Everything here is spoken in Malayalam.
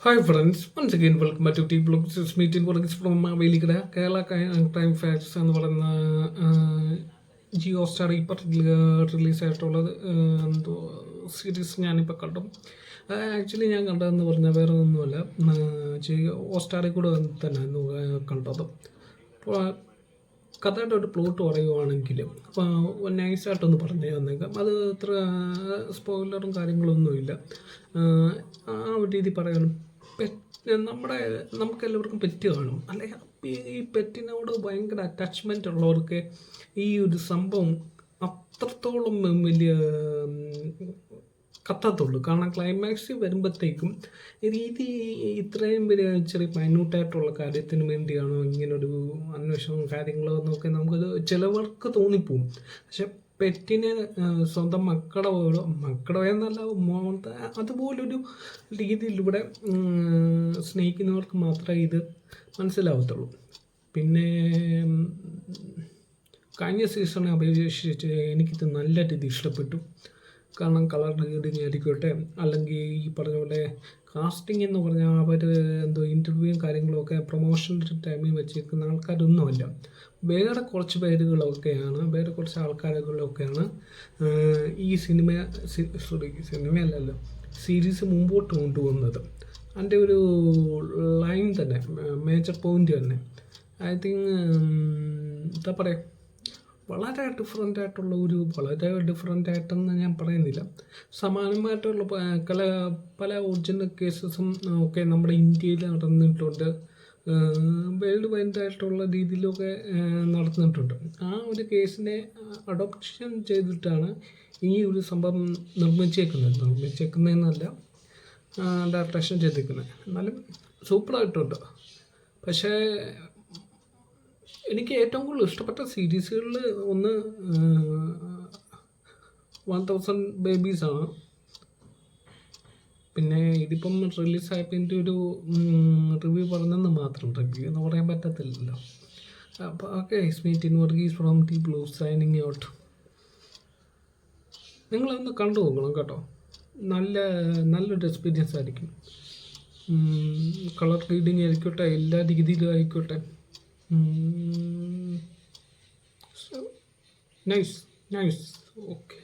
Hi friends, once again welcome back to T Blogs. This meeting works from Velikada, Kerala Crime Facts എന്ന് പറയുന്ന ജിയോ സ്റ്റാർ ഇപ്പോൾ റിലീസായിട്ടുള്ളത് എന്തോ സീരീസ് ഞാനിപ്പോൾ കണ്ടു. ആക്ച്വലി ഞാൻ കണ്ടതെന്ന് പറഞ്ഞാൽ വേറെ ഒന്നുമല്ല, ജിയോ സ്റ്റാറിൽ കൂടെ തന്നെ കണ്ടത്. അപ്പോൾ കഥയുടെ ഒരു പ്ലോട്ട് പറയുവാണെങ്കിൽ നൈസായിട്ടൊന്ന് പറഞ്ഞു തന്നേക്കാം. അത് അത്ര സ്പോയിലറും കാര്യങ്ങളൊന്നുമില്ല. ആ ഒരു രീതി പറയണം. നമുക്കെല്ലാവർക്കും പെറ്റ് കാണും അല്ലെ? ഈ പെറ്റിനോട് ഭയങ്കര അറ്റാച്ച്മെൻ്റ് ഉള്ളവർക്ക് ഈ ഒരു സംഭവം അത്രത്തോളം വലിയ കത്തത്തുള്ളൂ. കാരണം ക്ലൈമാക്സിൽ വരുമ്പോഴത്തേക്കും രീതി ഇത്രയും വലിയ ചെറിയ മൈന്യൂട്ടായിട്ടുള്ള കാര്യത്തിന് വേണ്ടിയാണോ ഇങ്ങനൊരു അന്വേഷണവും കാര്യങ്ങളോ എന്നൊക്കെ നമുക്കത് ചിലവർക്ക് തോന്നിപ്പോവും. പക്ഷെ പെറ്റിനെ സ്വന്തം മക്കളുടെ എന്നല്ല അതുപോലൊരു രീതിയിലൂടെ സ്നേഹിക്കുന്നവർക്ക് മാത്രമേ ഇത് മനസ്സിലാവത്തുള്ളൂ. പിന്നെ കഴിഞ്ഞ സീസണെ അപേക്ഷിച്ച് എനിക്കിത് നല്ല രീതി ഇഷ്ടപ്പെട്ടു. കാരണം കളർ ഗ്രേഡിങ് ആയിരിക്കട്ടെ, അല്ലെങ്കിൽ ഈ പറഞ്ഞ പോലെ കാസ്റ്റിംഗ് എന്ന് പറഞ്ഞാൽ അവർ എന്തോ ഇൻ്റർവ്യൂവും കാര്യങ്ങളൊക്കെ പ്രൊമോഷൻ്റെ ടൈമിൽ വെച്ചിരിക്കുന്ന ആൾക്കാരൊന്നുമല്ല. വേറെ കുറച്ച് വേറെ കുറച്ച് ആൾക്കാരുകളൊക്കെയാണ് ഈ സിനിമയല്ലല്ലോ സീരീസ് മുമ്പോട്ട് കൊണ്ടുപോകുന്നത്. അതിൻ്റെ ഒരു ലൈൻ തന്നെ, മേജർ പോയിൻ്റ് തന്നെ ഐ തിങ്ക് എന്താ പറയുക, വളരെ ഡിഫറെൻ്റ് ആയിട്ടെന്ന് ഞാൻ പറയുന്നില്ല. സമാനമായിട്ടുള്ള പല ഒറിജിനൽ കേസസും ഒക്കെ നമ്മുടെ ഇന്ത്യയിൽ നടന്നിട്ടുണ്ട്, വേൾഡ് വൈഡ് ആയിട്ടുള്ള രീതിയിലൊക്കെ നടന്നിട്ടുണ്ട്. ആ ഒരു കേസിനെ അഡോപ്ഷൻ ചെയ്തിട്ടാണ് ഈ ഒരു സംഭവം നിർമ്മിച്ചേക്കുന്നതെന്നല്ല ഡയറക്ഷൻ ചെയ്തിരിക്കുന്നത്. എന്നാലും സൂപ്പറായിട്ടുണ്ട്. പക്ഷേ എനിക്ക് ഏറ്റവും കൂടുതൽ ഇഷ്ടപ്പെട്ട സീരീസുകളിൽ ഒന്ന് 1000 Babies ആണ്. പിന്നെ ഇതിപ്പം റിലീസായപ്പോൾ ഇതിൻ്റെ ഒരു റിവ്യൂ പറഞ്ഞെന്ന് മാത്രം, റിവ്യൂ എന്ന് പറയാൻ പറ്റത്തില്ലല്ലോ. അപ്പോൾ okay, meeting Varghese from T blue signing out. നിങ്ങളൊന്ന് കണ്ടു നോക്കണം കേട്ടോ, നല്ലൊരു എക്സ്പീരിയൻസ് ആയിരിക്കും. കളർ റീഡിങ് ആയിക്കോട്ടെ, എല്ലാ രീതിയിലും ആയിക്കോട്ടെ. So nice. Okay.